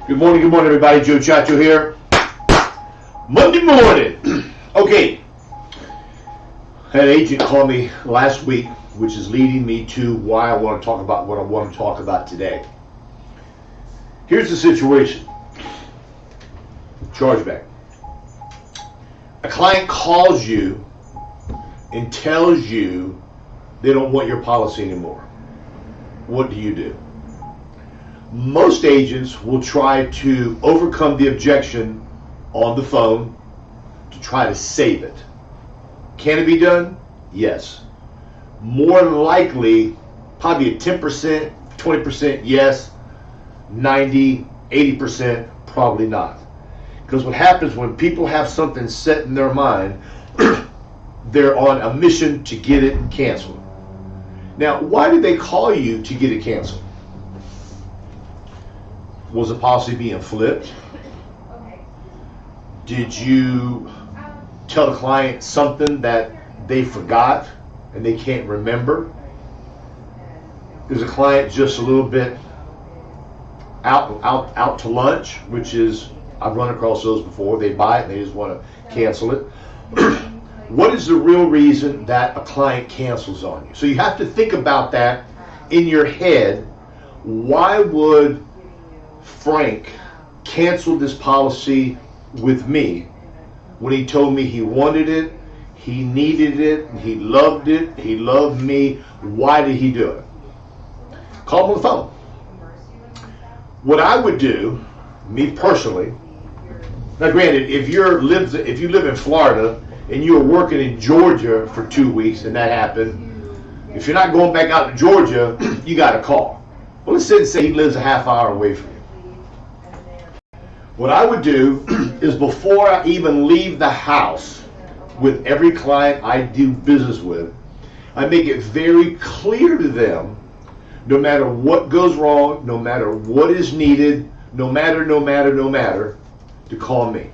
Good morning, everybody. Joe Ciaccio here. Monday morning. Okay. Had an agent call me last week, which is leading me to why I want to talk about what I want to talk about today. Here's the situation. Chargeback. A client calls you and tells you they don't want your policy anymore. What do? Most agents will try to overcome the objection on the phone to try to save it. Can it be done? Yes. More than likely, probably a 10%, 20% yes, 90, 80% probably not. Because what happens when people have something set in their mind, they're on a mission to get it canceled. Now, why did they call you to get it canceled? Was the policy being flipped? Did you tell the client something that they forgot and they can't remember? Is the client just a little bit out to lunch, which is, I've run across those before. They buy it and they just want to cancel it. What is the real reason that a client cancels on you? So you have to think about that in your head. Why would Frank canceled this policy with me when he told me he wanted it, he needed it, he loved me? Why did he do it? Call him on the phone. What I would do, me personally, now granted, if you live in Florida and you were working in Georgia for 2 weeks and that happened, if you're not going back out to Georgia, you got to call. Well, let's say he lives a half hour away from you. What I would do is, before I even leave the house with every client I do business with, I make it very clear to them, no matter what goes wrong, no matter what is needed, no matter, to call me.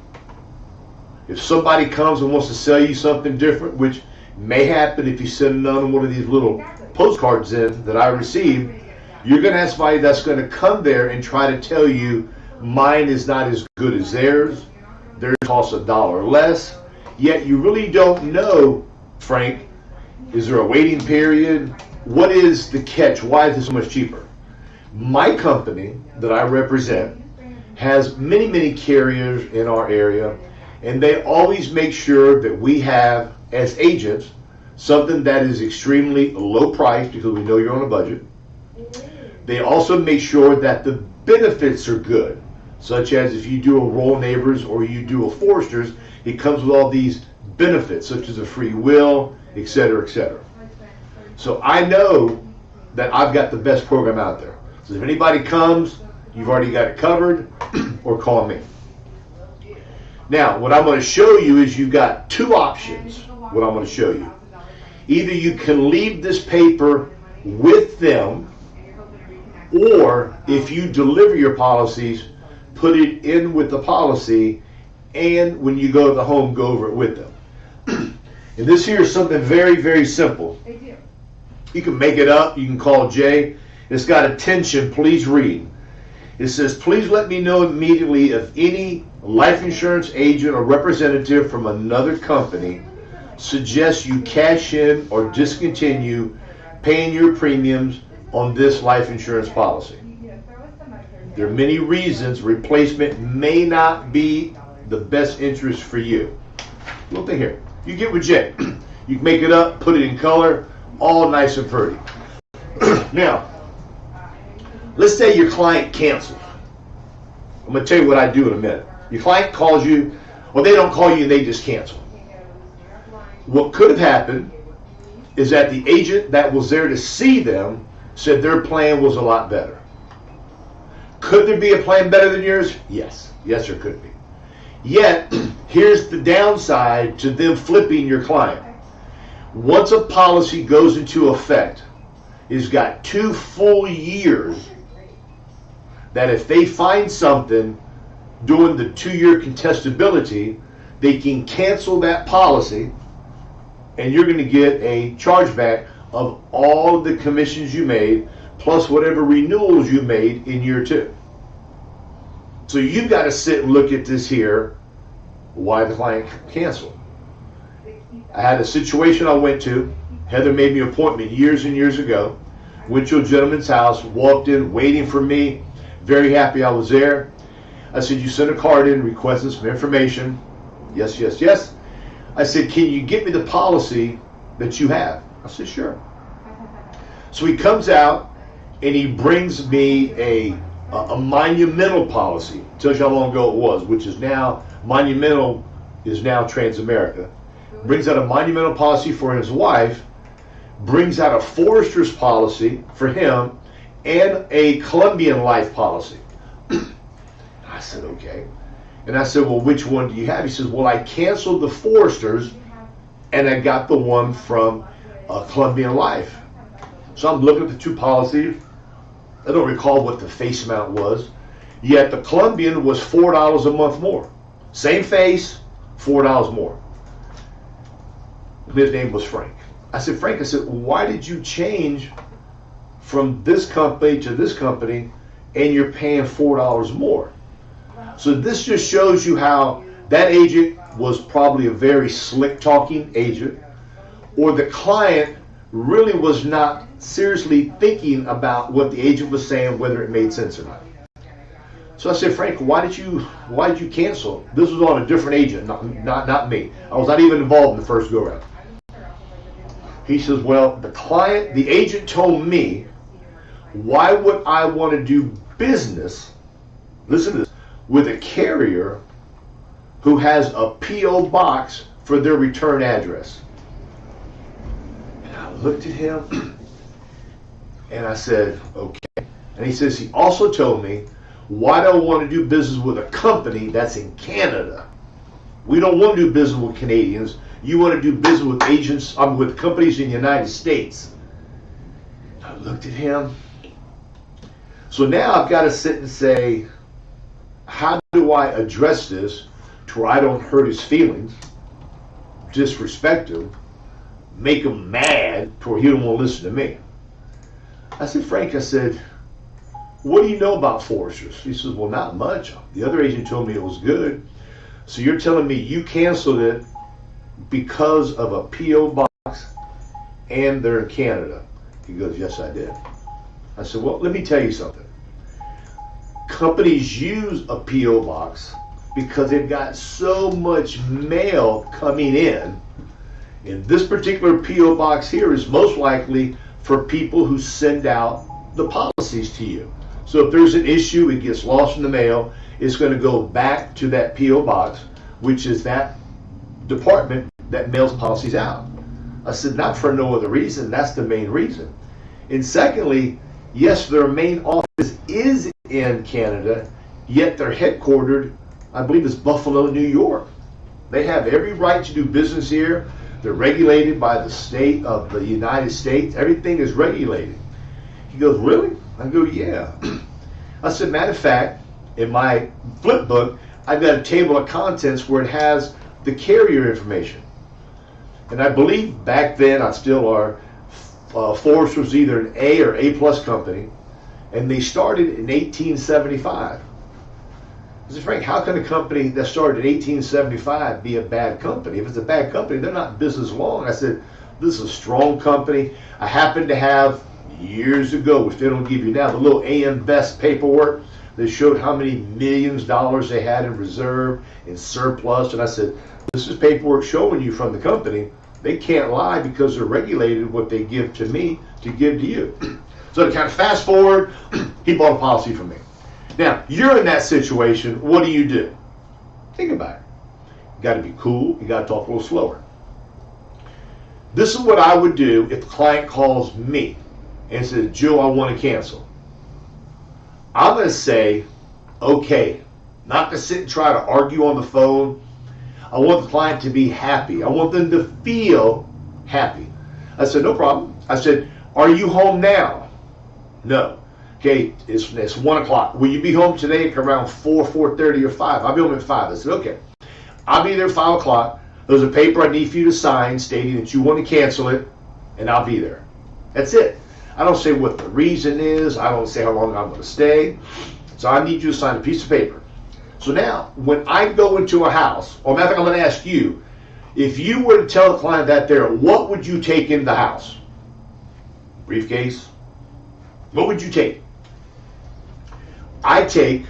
If somebody comes and wants to sell you something different, which may happen if you send them one of these little postcards in that I received, you're going to have somebody that's going to come there and try to tell you mine is not as good as theirs costs $1 less, yet you really don't know, Frank, is there a waiting period? What is the catch? Why is this so much cheaper? My company that I represent has many carriers in our area, and they always make sure that we have, as agents, something that is extremely low price because we know you're on a budget. They also make sure that the benefits are good, such as if you do a Royal Neighbors or you do a Foresters, it comes with all these benefits, such as a free will, etc., etc. So I know that I've got the best program out there. So if anybody comes, you've already got it covered, or call me. Now, what I'm going to show you is you've got two options, what I'm going to show you. Either you can leave this paper with them, or if you deliver your policies, put it in with the policy, and when you go to the home, go over it with them. And this here is something very simple. You can make it up. You can call Jay. It's got attention. Please read. It says, please let me know immediately if any life insurance agent or representative from another company suggests you cash in or discontinue paying your premiums on this life insurance policy. There are many reasons replacement may not be the best interest for you. Look at here. You get with Jay. You can make it up, put it in color, all nice and pretty. Now, let's say your client cancels. I'm going to tell you what I do in a minute. Your client calls you, or they don't call you and they just cancel. What could have happened is that the agent that was there to see them said their plan was a lot better. Could there be a plan better than yours? Yes. Yes, there could be. Yet, here's the downside to them flipping your client. Once a policy goes into effect, it's got 2 full years that if they find something during the 2-year contestability, they can cancel that policy and you're going to get a chargeback of all the commissions you made plus whatever renewals you made in year 2. So you've got to sit and look at this here, why the client canceled. I had a situation I went to. Heather made me an appointment years and years ago. Went to a gentleman's house, walked in, waiting for me. Very happy I was there. I said, you sent a card in, requesting some information. Yes, yes, yes. I said, can you get me the policy that you have? I said, sure. So he comes out and he brings me a monumental policy. Tells you how long ago it was, which is now, Monumental is now Transamerica. Brings out a monumental policy for his wife, brings out a Forester's policy for him, and a Colombian life policy. I said, okay. And I said, well, which one do you have? He says, well, I canceled the Forester's and I got the one from Colombian Life. So I'm looking at the two policies. I don't recall what the face amount was. Yet the Colombian was $4 a month more. Same face, $4 more. His name was Frank. I said, Frank, I said, why did you change from this company to this company and you're paying $4 more? So this just shows you how that agent was probably a very slick talking agent, or the client really was not seriously thinking about what the agent was saying, whether it made sense or not. So I said, Frank, why did you cancel? This was on a different agent, not me. I was not even involved in the first go round. He says, well, the agent told me, why would I want to do business, listen to this, with a carrier who has a P.O. box for their return address? And I looked at him and I said, okay. And he says, he also told me, why do I want to do business with a company that's in Canada? We don't want to do business with Canadians. You want to do business with agents, with companies in the United States. I looked at him. So now I've got to sit and say, how do I address this to where I don't hurt his feelings, disrespect him, make him mad to where he don't want to listen to me? I said, Frank, I said, what do you know about Foresters? He says, well, not much. The other agent told me it was good. So you're telling me you canceled it because of a P.O. box and they're in Canada? He goes, yes, I did. I said, well, let me tell you something. Companies use a P.O. box because they've got so much mail coming in. And this particular P.O. box here is most likely for people who send out the policies to you. So if there's an issue, it gets lost in the mail, it's going to go back to that P.O. box, which is that department that mails policies out. I said, not for no other reason, that's the main reason. And secondly, yes, their main office is in Canada, yet they're headquartered, I believe it's Buffalo, New York. They have every right to do business here. They're regulated by the state of the United States. Everything is regulated. He goes, really? I go, yeah. I said, matter of fact, in my flip book, I've got a table of contents where it has the carrier information. And I believe back then, I still are, Forrest was either an A or A plus company, and they started in 1875. I said, Frank, how can a company that started in 1875 be a bad company? If it's a bad company, they're not in business long. I said, this is a strong company. I happen to have, years ago, which they don't give you now, the little AM Best paperwork that showed how many millions of dollars they had in reserve, in surplus. And I said, this is paperwork showing you from the company. They can't lie because they're regulated what they give to me to give to you. So to kind of fast forward, he bought a policy from me. Now, you're in that situation, what do? Think about it. You got to be cool, you got to talk a little slower. This is what I would do if the client calls me and says, Joe, I want to cancel. I'm going to say, okay, not to sit and try to argue on the phone. I want the client to be happy. I want them to feel happy. I said, no problem. I said, are you home now? No. Okay, it's 1 o'clock. Will you be home today around 4, 4:30 or 5? I'll be home at 5. I said, okay. I'll be there at 5 o'clock. There's a paper I need for you to sign stating that you want to cancel it, and I'll be there. That's it. I don't say what the reason is. I don't say how long I'm going to stay. So I need you to sign a piece of paper. So now, when I go into a house, or matter of fact, I'm going to ask you, if you were to tell the client that there, what would you take in the house? Briefcase? What would you take? I take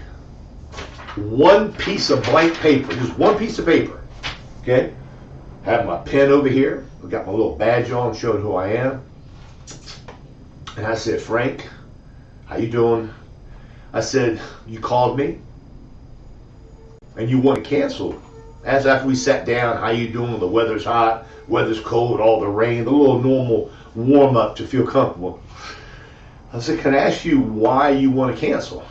one piece of blank paper, just one piece of paper, okay? Have my pen over here. I've got my little badge on showing who I am. And I said, Frank, how you doing? I said, you called me and you want to cancel. As after we sat down, how you doing? The weather's hot, weather's cold, all the rain, the little normal warm up to feel comfortable. I said, can I ask you why you want to cancel?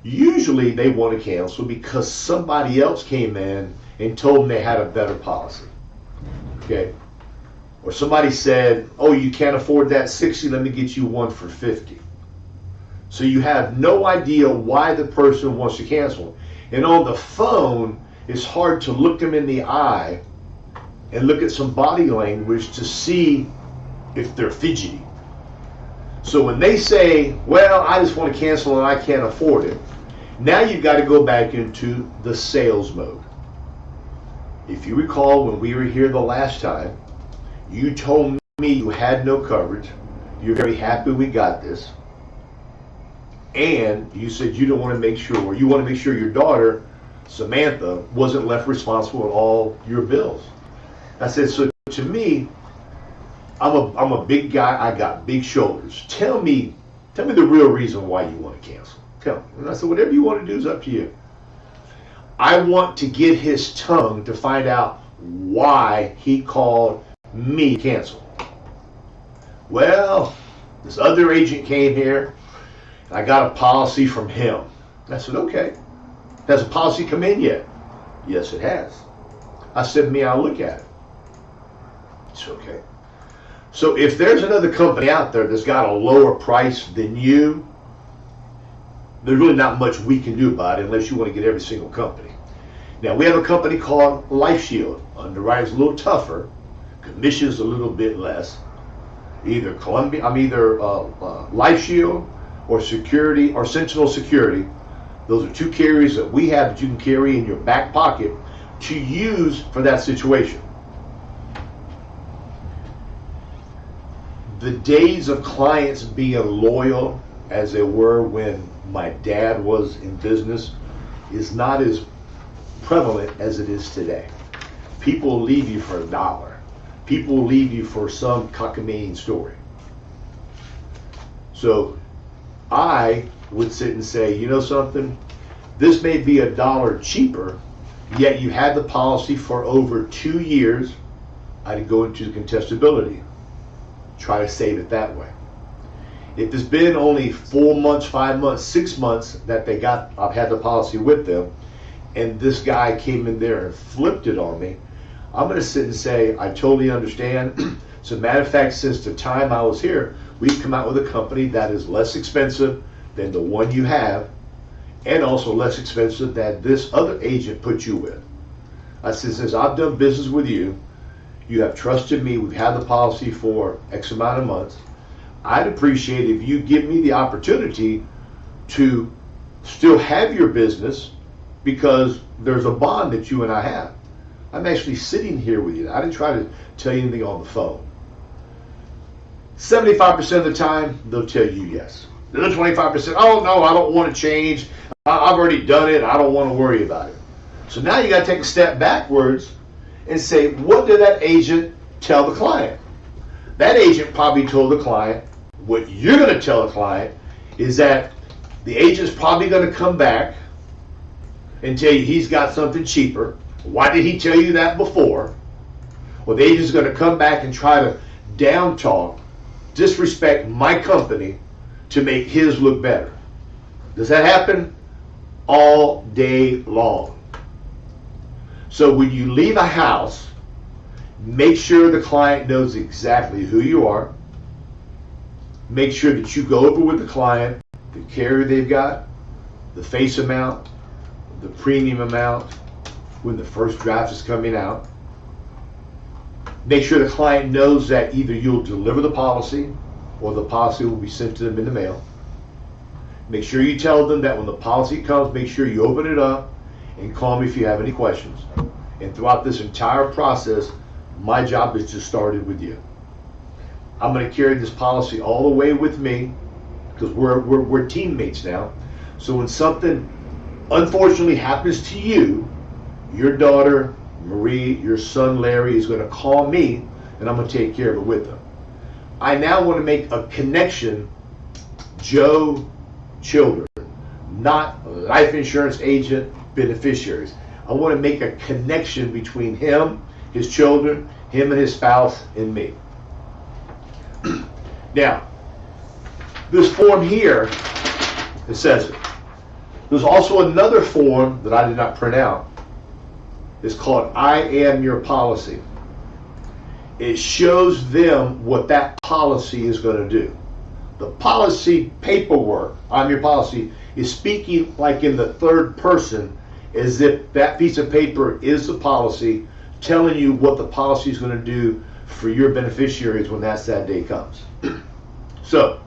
Usually they want to cancel because somebody else came in and told them they had a better policy. Okay? Or somebody said, oh, you can't afford that 60, let me get you one for 50. So you have no idea why the person wants to cancel. And on the phone, it's hard to look them in the eye and look at some body language to see if they're fidgety. So when they say, well, I just want to cancel and I can't afford it, now you've got to go back into the sales mode. If you recall, when we were here the last time, you told me you had no coverage. You're very happy we got this. And you said you don't want to make sure, or you want to make sure your daughter, Samantha, wasn't left responsible for all your bills. I said, so to me, I'm a big guy. I got big shoulders. Tell me the real reason why you want to cancel. Tell me. And I said, whatever you want to do is up to you. I want to get his tongue to find out why he called me to cancel. Well, this other agent came here, and I got a policy from him. I said, okay. Has a policy come in yet? Yes, it has. I said, may I look at it? It's okay. So if there's another company out there that's got a lower price than you, there's really not much we can do about it unless you want to get every single company. Now, we have a company called Life Shield. Underwriting's a little tougher. Commission's a little bit less. Either Life Shield or Security or Sentinel Security. Those are two carriers that we have that you can carry in your back pocket to use for that situation. The days of clients being loyal as they were when my dad was in business is not as prevalent as it is today. People will leave you for $1. People will leave you for some cockamamie story. So I would sit and say, you know something? This may be $1 cheaper, yet you had the policy for over 2 years. I'd go into contestability. Try to save it that way. If it's been only 4 months, 5 months, 6 months that I've had the policy with them, and this guy came in there and flipped it on me, I'm going to sit and say, I totally understand. As a matter of fact, since the time I was here, we've come out with a company that is less expensive than the one you have, and also less expensive than this other agent put you with. I said, since I've done business with you, you have trusted me, we've had the policy for X amount of months. I'd appreciate if you give me the opportunity to still have your business because there's a bond that you and I have. I'm actually sitting here with you. I didn't try to tell you anything on the phone. 75% of the time, they'll tell you yes. The other 25%, oh no, I don't want to change. I've already done it. I don't want to worry about it. So now you got to take a step backwards and say, what did that agent tell the client? That agent probably told the client, what you're going to tell the client is that the agent's probably going to come back and tell you he's got something cheaper. Why did he tell you that before? Well, the agent's going to come back and try to down talk, disrespect my company to make his look better. Does that happen? All day long. So when you leave a house, make sure the client knows exactly who you are. Make sure that you go over with the client the carrier they've got, the face amount, the premium amount, when the first draft is coming out. Make sure the client knows that either you'll deliver the policy or the policy will be sent to them in the mail. Make sure you tell them that when the policy comes, make sure you open it up and call me if you have any questions. And throughout this entire process, my job is to start it with you. I'm going to carry this policy all the way with me because we're teammates now. So when something unfortunately happens to you, your daughter Marie, your son Larry is going to call me, and I'm going to take care of it with them. I now want to make a connection, Joe Children, not life insurance agent beneficiaries. I want to make a connection between him, his children, him and his spouse, and me. Now, this form here, it says it. There's also another form that I did not print out. It's called I Am Your Policy. It shows them what that policy is going to do. The policy paperwork, I'm Your Policy, is speaking like in the third person, as if that piece of paper is the policy, telling you what the policy is going to do for your beneficiaries when that day comes. So,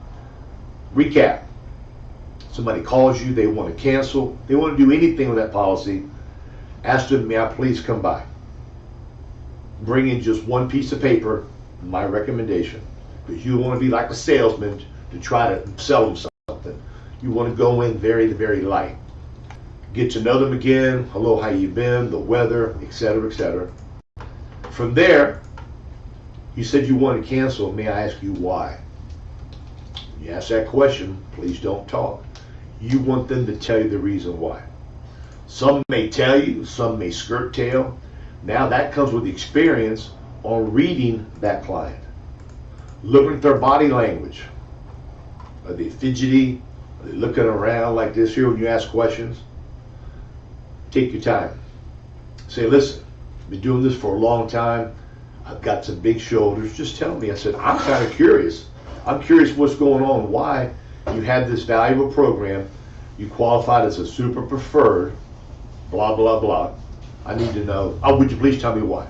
recap. Somebody calls you, they want to cancel, they want to do anything with that policy, ask them, may I please come by? Bring in just one piece of paper, my recommendation, because you want to be like a salesman to try to sell them something. You want to go in very, very light. Get to know them again, hello, how you been, the weather, etc., etc. From there, you said you want to cancel, may I ask you why? You ask that question, please don't talk. You want them to tell you the reason why. Some may tell you, some may skirt tail. Now that comes with experience on reading that client. Looking at their body language. Are they fidgety? Are they looking around like this here when you ask questions? Take your time. Say, listen, I've been doing this for a long time. I've got some big shoulders. Just tell me. I said, I'm kind of curious. I'm curious what's going on, why you had this valuable program, you qualified as a super preferred, blah, blah, blah. I need to know, would you please tell me why?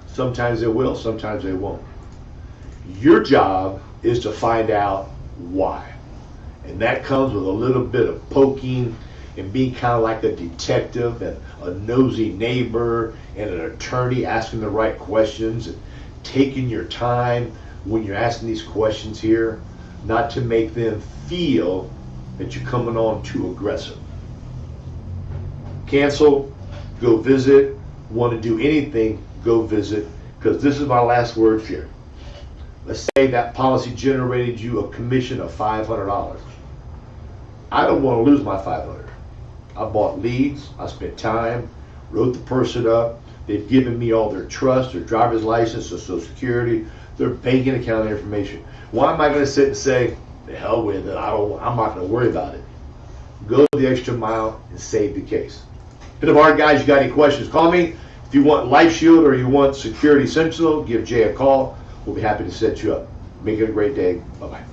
Sometimes they will, sometimes they won't. Your job is to find out why. And that comes with a little bit of poking and being kind of like a detective and a nosy neighbor and an attorney asking the right questions and taking your time when you're asking these questions here, not to make them feel that you're coming on too aggressive. Cancel, go visit, want to do anything, go visit, because this is my last words here. Let's say that policy generated you a commission of $500. I don't want to lose my $500. I bought leads, I spent time, wrote the person up, they've given me all their trust, their driver's license, their social security, their banking account information. Why am I going to sit and say, the hell with it, I'm not going to worry about it. Go the extra mile and save the case. Bit of our guys, you got any questions, call me. If you want Life Shield or you want Security Sentinel, give Jay a call. We'll be happy to set you up. Make it a great day. Bye-bye.